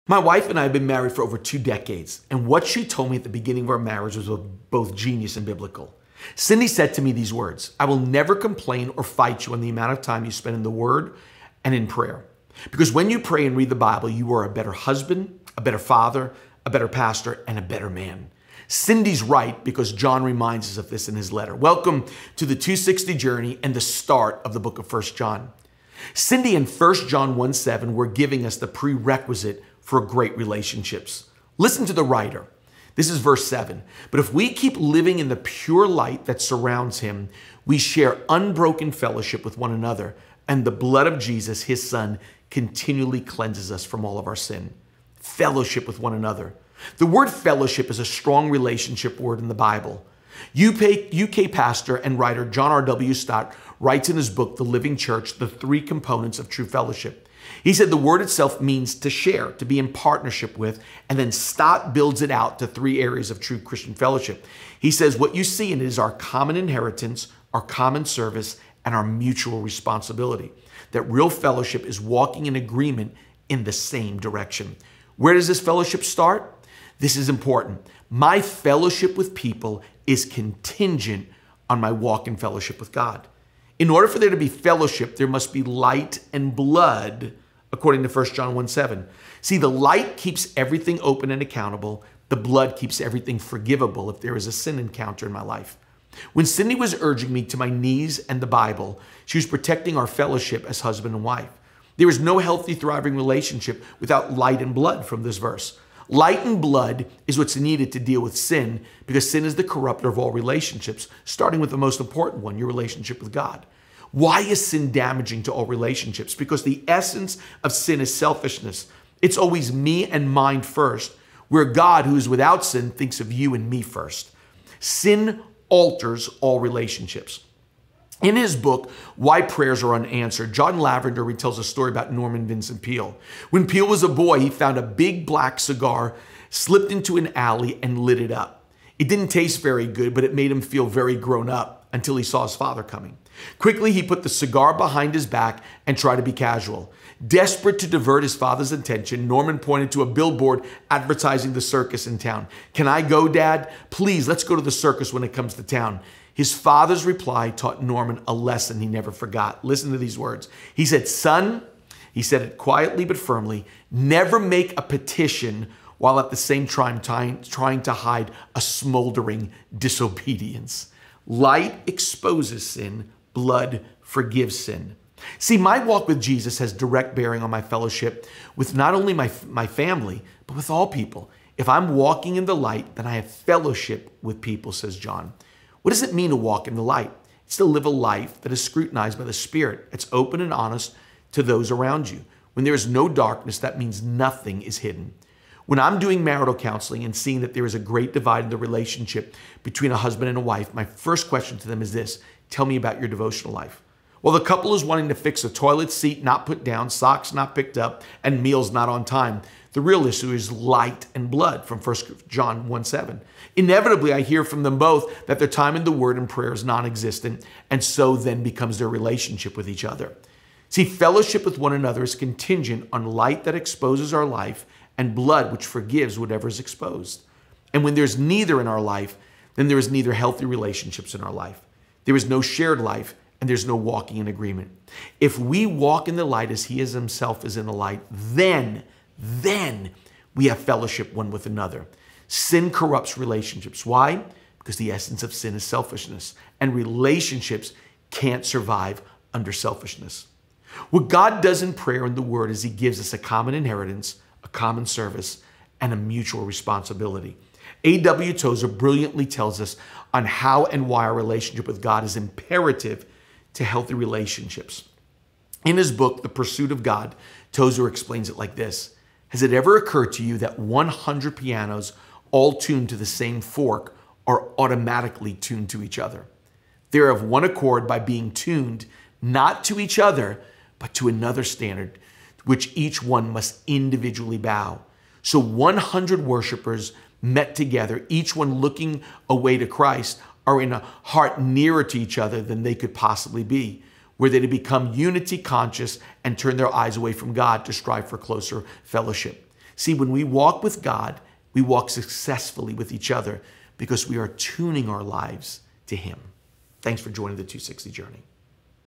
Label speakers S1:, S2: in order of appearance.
S1: My wife and I have been married for over 2 decades, and what she told me at the beginning of our marriage was both genius and biblical. Cindy said to me these words: I will never complain or fight you on the amount of time you spend in the Word and in prayer. Because when you pray and read the Bible, you are a better husband, a better father, a better pastor, and a better man. Cindy's right, because John reminds us of this in his letter. Welcome to the 260 journey and the start of the book of 1 John. Cindy in 1 John 1:7 were giving us the prerequisite for great relationships. Listen to the writer. This is verse 7. But if we keep living in the pure light that surrounds him, we share unbroken fellowship with one another, and the blood of Jesus, his son, continually cleanses us from all of our sin. Fellowship with one another. The word fellowship is a strong relationship word in the Bible. UK pastor and writer John R.W. Stott writes in his book, The Living Church, the 3 components of true fellowship. He said the word itself means to share, to be in partnership with, and then Stott builds it out to 3 areas of true Christian fellowship. He says what you see in it is our common inheritance, our common service, and our mutual responsibility. That real fellowship is walking in agreement in the same direction. Where does this fellowship start? This is important. My fellowship with people is contingent on my walk in fellowship with God. In order for there to be fellowship, there must be light and blood, according to 1 John 1:7. See, the light keeps everything open and accountable. The blood keeps everything forgivable if there is a sin encounter in my life. When Cindy was urging me to my knees and the Bible, she was protecting our fellowship as husband and wife. There is no healthy, thriving relationship without light and blood from this verse. Light and blood is what's needed to deal with sin, because sin is the corrupter of all relationships, starting with the most important one, your relationship with God. Why is sin damaging to all relationships? Because the essence of sin is selfishness. It's always me and mine first, where God, who is without sin, thinks of you and me first. Sin alters all relationships. In his book, Why Prayers Are Unanswered, John Lavender retells a story about Norman Vincent Peale. When Peale was a boy, he found a big black cigar, slipped into an alley, and lit it up. It didn't taste very good, but it made him feel very grown up until he saw his father coming. Quickly, he put the cigar behind his back and tried to be casual. Desperate to divert his father's attention, Norman pointed to a billboard advertising the circus in town. "Can I go, Dad? Please, let's go to the circus when it comes to town." His father's reply taught Norman a lesson he never forgot. Listen to these words. He said, "Son," he said it quietly but firmly, "never make a petition while at the same time trying to hide a smoldering disobedience." Light exposes sin, blood forgives sin. See, my walk with Jesus has direct bearing on my fellowship with not only my family, but with all people. If I'm walking in the light, then I have fellowship with people, says John. What does it mean to walk in the light? It's to live a life that is scrutinized by the Spirit. It's open and honest to those around you. When there is no darkness, that means nothing is hidden. When I'm doing marital counseling and seeing that there is a great divide in the relationship between a husband and a wife, my first question to them is this: tell me about your devotional life. Well, the couple is wanting to fix a toilet seat not put down, socks not picked up, and meals not on time. The real issue is light and blood from 1 John 1:7. Inevitably, I hear from them both that their time in the Word and prayer is non-existent, and so then becomes their relationship with each other. See, fellowship with one another is contingent on light that exposes our life and blood which forgives whatever is exposed. And when there's neither in our life, then there is neither healthy relationships in our life. There is no shared life, and there's no walking in agreement. If we walk in the light as he is himself is in the light, then we have fellowship one with another. Sin corrupts relationships. Why? Because the essence of sin is selfishness, and relationships can't survive under selfishness. What God does in prayer and the Word is he gives us a common inheritance, a common service, and a mutual responsibility. A.W. Tozer brilliantly tells us on how and why our relationship with God is imperative to healthy relationships. In his book, The Pursuit of God, Tozer explains it like this: has it ever occurred to you that 100 pianos all tuned to the same fork are automatically tuned to each other? They're of one accord by being tuned not to each other, but to another standard, which each one must individually bow. So 100 worshipers met together, each one looking away to Christ, are in a heart nearer to each other than they could possibly be, where they to become unity conscious and turn their eyes away from God to strive for closer fellowship. See, when we walk with God, we walk successfully with each other because we are tuning our lives to Him. Thanks for joining the 260 Journey.